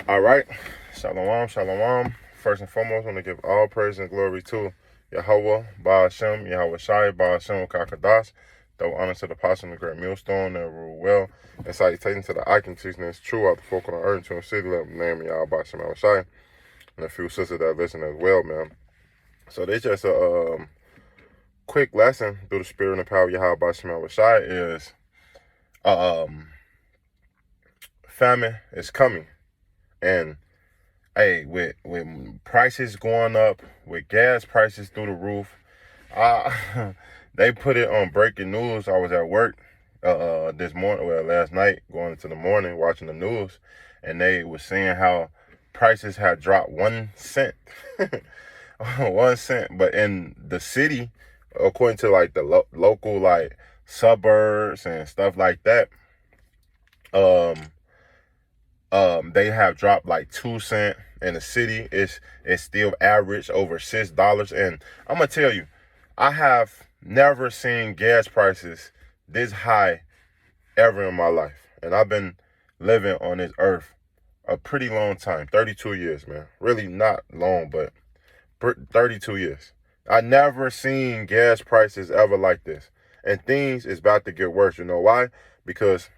All right. Shalom, shalom. First and foremost, I want to give all praise and glory to Yahweh, Ba'ashem, Yahweh Shai, Ba'ashem, Kakadash. Though honor to the apostle and the great millstone that rule well. And salutations to the icon teaching is true out the folk on the earth to the city, let them name Yahweh, Ba'ashem, Yahweh Shai. And a few sisters that listen as well, man. So this just a quick lesson through the spirit and the power of Yahweh, Ba'ashem, Yahweh Shai is famine is coming. And hey, with prices going up, with gas prices through the roof, they put it on breaking news. I was at work this morning, last night, going into the morning, watching the news, and they were saying how prices had dropped 1 cent, 1 cent. But in the city, according to like the local like suburbs and stuff like that, they have dropped like 2 cents. In the city, it's still average over $6. And I'm gonna tell you, I have never seen gas prices this high ever in my life. And I've been living on this earth a pretty long time, 32 years, man. Really not long, but 32 years. I never seen gas prices ever like this. And things is about to get worse. You know why? Because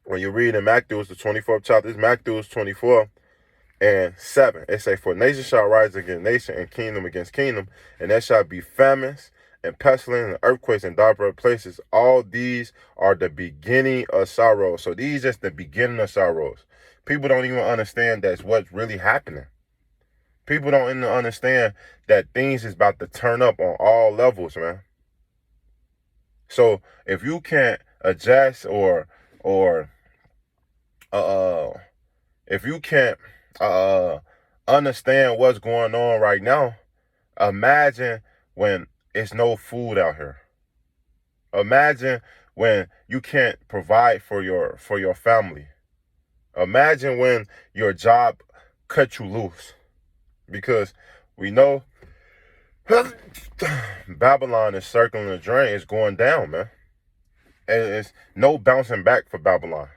when you read in Matthew, the 24th chapter, it's Matthew 24 and 7. It say, for nation shall rise against nation and kingdom against kingdom, and there shall be famines and pestilence and earthquakes in diverse places. All these are the beginning of sorrows. So these just the beginning of sorrows. People don't even understand that's what's really happening. People don't even understand that things is about to turn up on all levels, man. So if you can't adjust or if you can't understand what's going on right now, imagine when it's no food out here. Imagine when you can't provide for your family. Imagine when your job cut you loose. Because we know Babylon is circling the drain. It's going down, man. And it's no bouncing back for Babylon.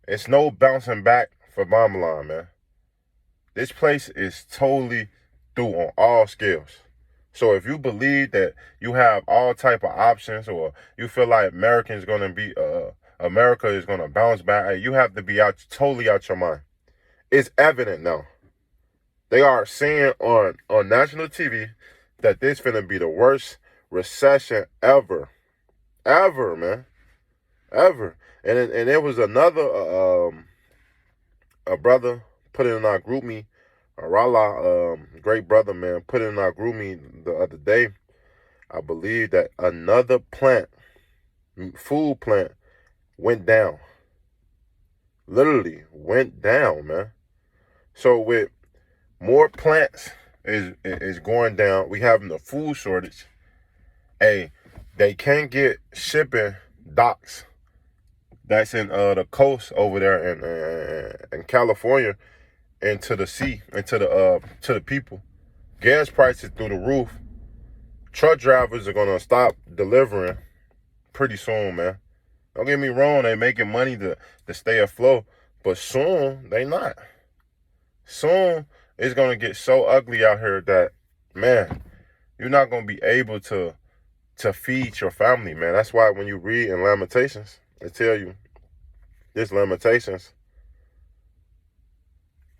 It's no bouncing back for Babylon, man. This place is totally through on all scales. So if you believe that you have all type of options, or you feel like America is going to bounce back, you have to be totally out your mind. It's evident now. They are saying on national TV that this finna be the worst recession ever, man, ever. And there was another a brother put it in our group me, Rala, great brother, man, put it in our group me the other day. I believe that another food plant went down. Literally went down, man. So with more plants is going down, we having a food shortage. Hey, they can't get shipping docks that's in the coast over there in California into the sea, into the people. Gas prices through the roof. Truck drivers are gonna stop delivering pretty soon, man. Don't get me wrong, they making money to stay afloat, but soon they not. Soon it's gonna get so ugly out here that, man, you're not gonna be able to feed your family, man. That's why when you read in Lamentations, they tell you, this Lamentations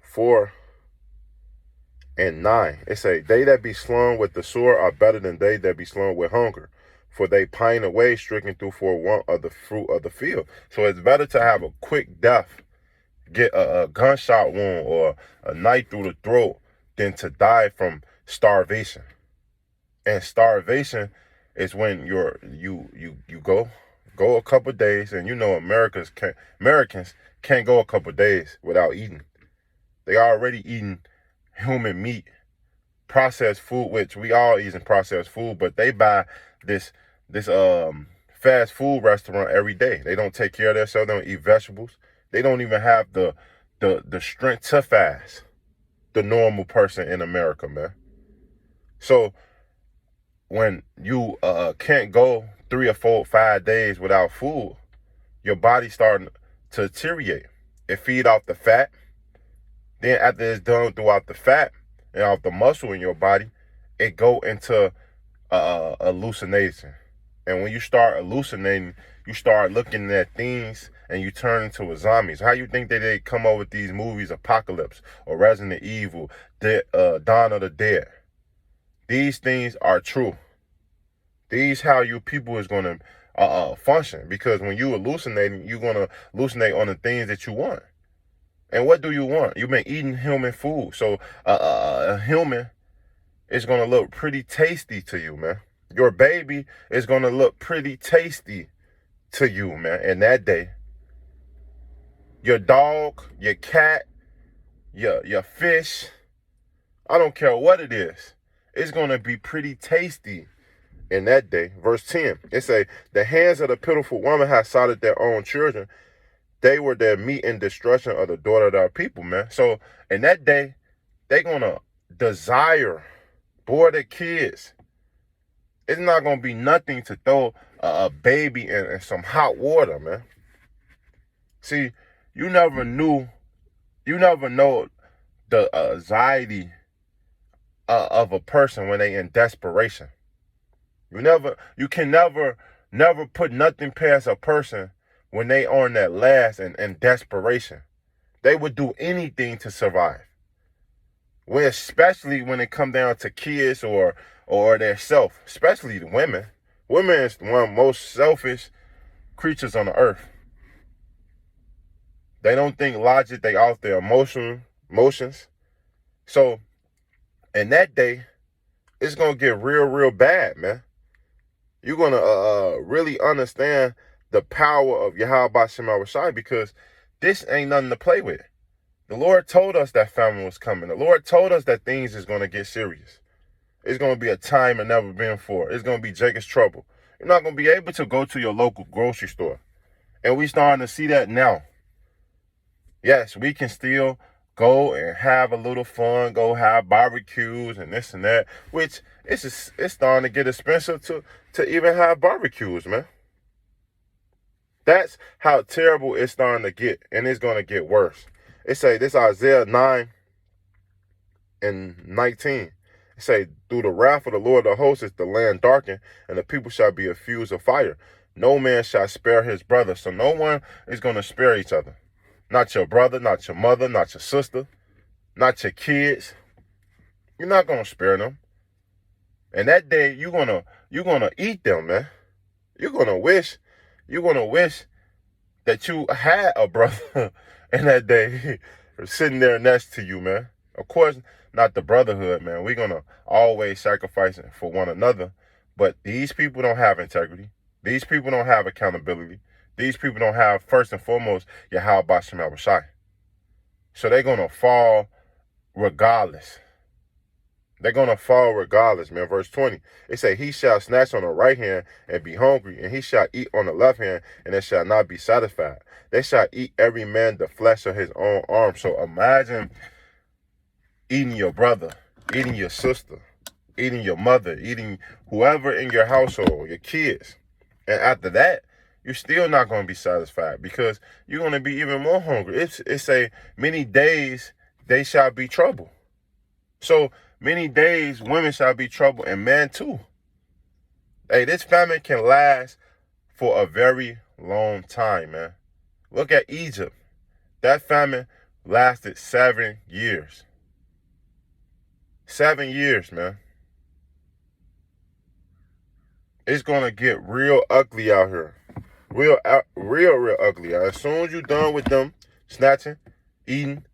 4 and 9. It say, they that be slain with the sword are better than they that be slain with hunger, for they pine away, stricken through for want of the fruit of the field. So it's better to have a quick death, get a gunshot wound or a knife through the throat, than to die from starvation. And starvation is when you go a couple of days, and you know Americans can't go a couple of days without eating. They already eating human meat, processed food, which we all eating processed food, but they buy this fast food restaurant every day. They don't take care of themselves. They don't eat vegetables. They don't even have the strength to fast. The normal person in America, man. So when you can't go 3 or 4 or 5 days without food, your body's starting to deteriorate. It feed off the fat. Then after it's done throughout the fat and off the muscle in your body, it go into hallucination. And when you start hallucinating, you start looking at things and you turn into a zombie. So how you think that they come up with these movies, Apocalypse or Resident Evil, Dawn of the Dead? These things are true. These how you people is gonna function, because when you hallucinating, you're gonna hallucinate on the things that you want. And what do you want? You've been eating human food, so a human is gonna look pretty tasty to you, man. Your baby is gonna look pretty tasty to you, man. And that day, your dog, your cat, your fish, I don't care what it is, it's gonna be pretty tasty in that day. Verse 10, it say, the hands of the pitiful woman have slaughtered their own children. They were their meat and destruction of the daughter of our people, man. So in that day, they gonna desire, boy, their kids. It's not gonna be nothing to throw a baby in some hot water, man. See, you never know the anxiety of a person when they in desperation. You can never put nothing past a person when they on that last and desperation. They would do anything to survive. Especially when it come down to kids or their self, especially the women. Women is one of the most selfish creatures on the earth. They don't think logic, they off their emotions. So in that day, it's gonna get real bad, man. You're gonna really understand the power of Yahweh Shema Rashai, because this ain't nothing to play with. The Lord told us that famine was coming. The Lord told us that things is gonna get serious. It's gonna be a time it never been before. It's gonna be Jacob's trouble. You're not gonna be able to go to your local grocery store. And we starting to see that now. Yes, we can still go and have a little fun, go have barbecues and this and that, which it's starting to get expensive to even have barbecues, man. That's how terrible it's starting to get, and it's going to get worse. It say, this Isaiah 9 and 19. It say, through the wrath of the Lord of hosts is the land darkened, and the people shall be a fuse of fire. No man shall spare his brother. So no one is going to spare each other. Not your brother, not your mother, not your sister, not your kids. You're not going to spare them. And that day, you're gonna eat them, man. You're gonna wish that you had a brother in that day sitting there next to you, man. Of course, not the brotherhood, man. We're gonna always sacrifice for one another. But these people don't have integrity. These people don't have accountability. These people don't have, first and foremost, Yahweh Shem Shai. So they're gonna fall regardless. They're going to fall regardless, man. Verse 20, it say, he shall snatch on the right hand and be hungry, and he shall eat on the left hand, and it shall not be satisfied. They shall eat every man the flesh of his own arm. So imagine eating your brother, eating your sister, eating your mother, eating whoever in your household, your kids. And after that, you're still not going to be satisfied, because you're going to be even more hungry. It say, many days they shall be trouble. So many days women shall be trouble, and men too. Hey, this famine can last for a very long time, man. Look at Egypt. That famine lasted 7 years. 7 years, man. It's gonna get real ugly out here. Real ugly. As soon as you're done with them snatching, eating,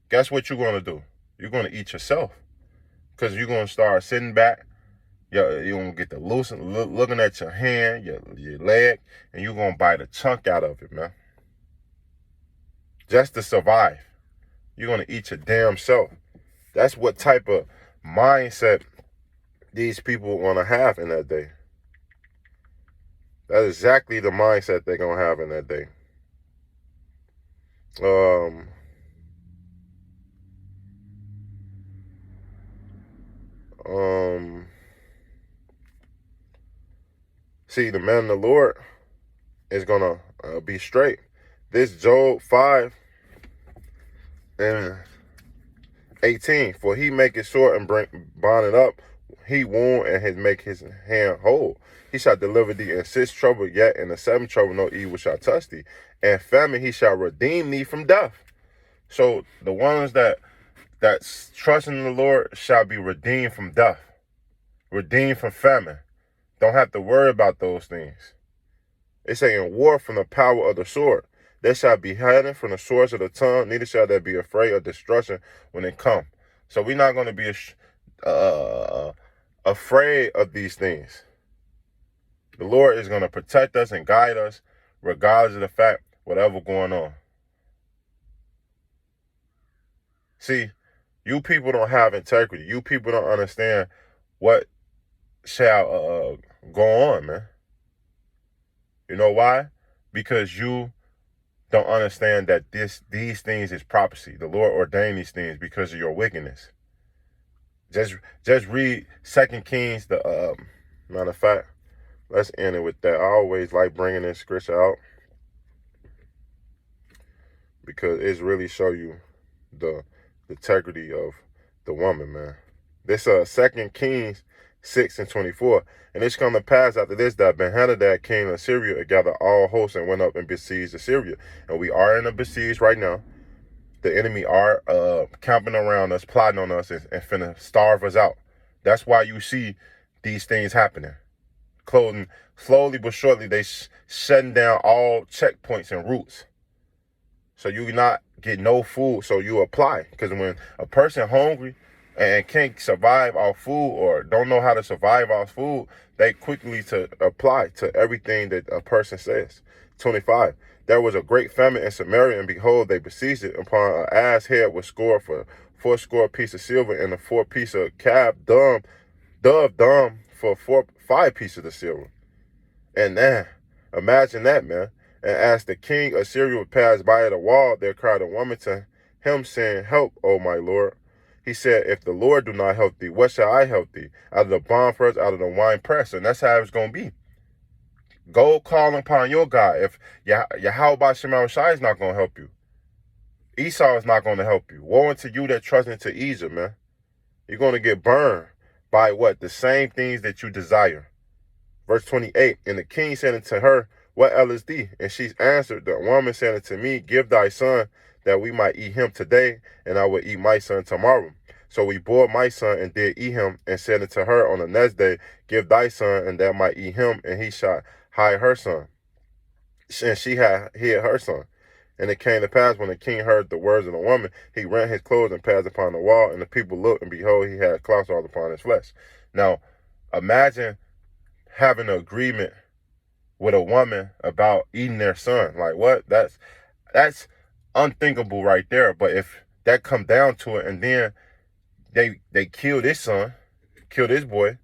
guess what you're gonna do? You're going to eat yourself, because you're going to start sitting back. You're going to get the looking at your hand, your leg, and you're going to bite a chunk out of it, man. Just to survive. You're going to eat your damn self. That's what type of mindset these people want to have in that day. That's exactly the mindset they're going to have in that day. See, the man of the Lord is going to be straight. This Job 5 and 18, for he make it short and bind it up. He wound and his make his hand whole. He shall deliver thee in 6 trouble, yet in the 7th trouble no evil shall touch thee. And famine he shall redeem thee from death. So the ones that trust in the Lord shall be redeemed from death, redeemed from famine. Don't have to worry about those things. It's saying war from the power of the sword. There shall be hiding from the swords of the tongue, neither shall there be afraid of destruction when it come. So we're not going to be afraid of these things. The Lord is going to protect us and guide us regardless of the fact, whatever going on. See, you people don't have integrity. You people don't understand what shall go on, man. You know why? Because you don't understand that these things is prophecy. The Lord ordained these things because of your wickedness. Just read 2 Kings. Matter of fact, let's end it with that. I always like bringing this scripture out because it's really show you the integrity of the woman, man. This 2 Kings 6:24. And it's come to pass after this that Ben-Hadad king of Syria gathered all hosts and went up and besieged Assyria. And we are in a besiege right now. The enemy are camping around us, plotting on us, and finna starve us out. That's why you see these things happening. Clothing, slowly but surely, they shutting down all checkpoints and routes. So you not get no food, so you apply. Because when a person hungry and can't survive off food or don't know how to survive off food, they quickly to apply to everything that a person says. 25. There was a great famine in Samaria, and behold, they besieged it upon an ass head was scored for 80 pieces of silver, and a 4 piece of calf dove for 5 pieces of silver. And then, imagine that, man. And as the king of Syria would pass by the wall, there cried a woman to him, saying, Help, O my lord. He said, If the Lord do not help thee, what shall I help thee? Out of the bondpress, out of the wine press. And that's how it's going to be. Go call upon your God. If Yahweh Shema Shai is not going to help you, Esau is not going to help you. Woe unto you that trust into Egypt, man. You're going to get burned by what? The same things that you desire. Verse 28, and the king said unto her, What aileth thee? And she answered, The woman said unto me, Give thy son, that we might eat him today, and I will eat my son tomorrow. So we bore my son and did eat him, and said unto her on the next day, Give thy son, and that might eat him, and he shall hide her son. And she had hid her son. And it came to pass, when the king heard the words of the woman, he rent his clothes and passed upon the wall, and the people looked, and behold, he had clouts all upon his flesh. Now, imagine having an agreement with a woman about eating their son. Like, what? That's unthinkable right there. But if that come down to it, and then they kill this son, kill this boy,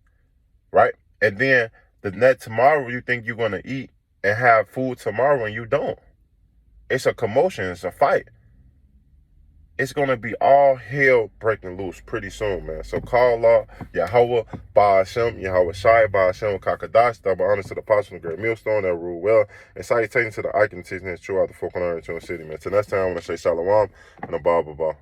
right? And then the next tomorrow you think you're gonna eat and have food tomorrow, and you don't. It's a commotion. It's a fight. It's going to be all hell breaking loose pretty soon, man. So call Allah, Yahweh, Ba'ashem, Yahweh Shai, Ba'ashem, Kakadash, double honors to the apostle, great millstone that rule well, and salutations to the icon teaching that's true out the folk on earth in the city, man. Till next time, I want to say shalom and a ba.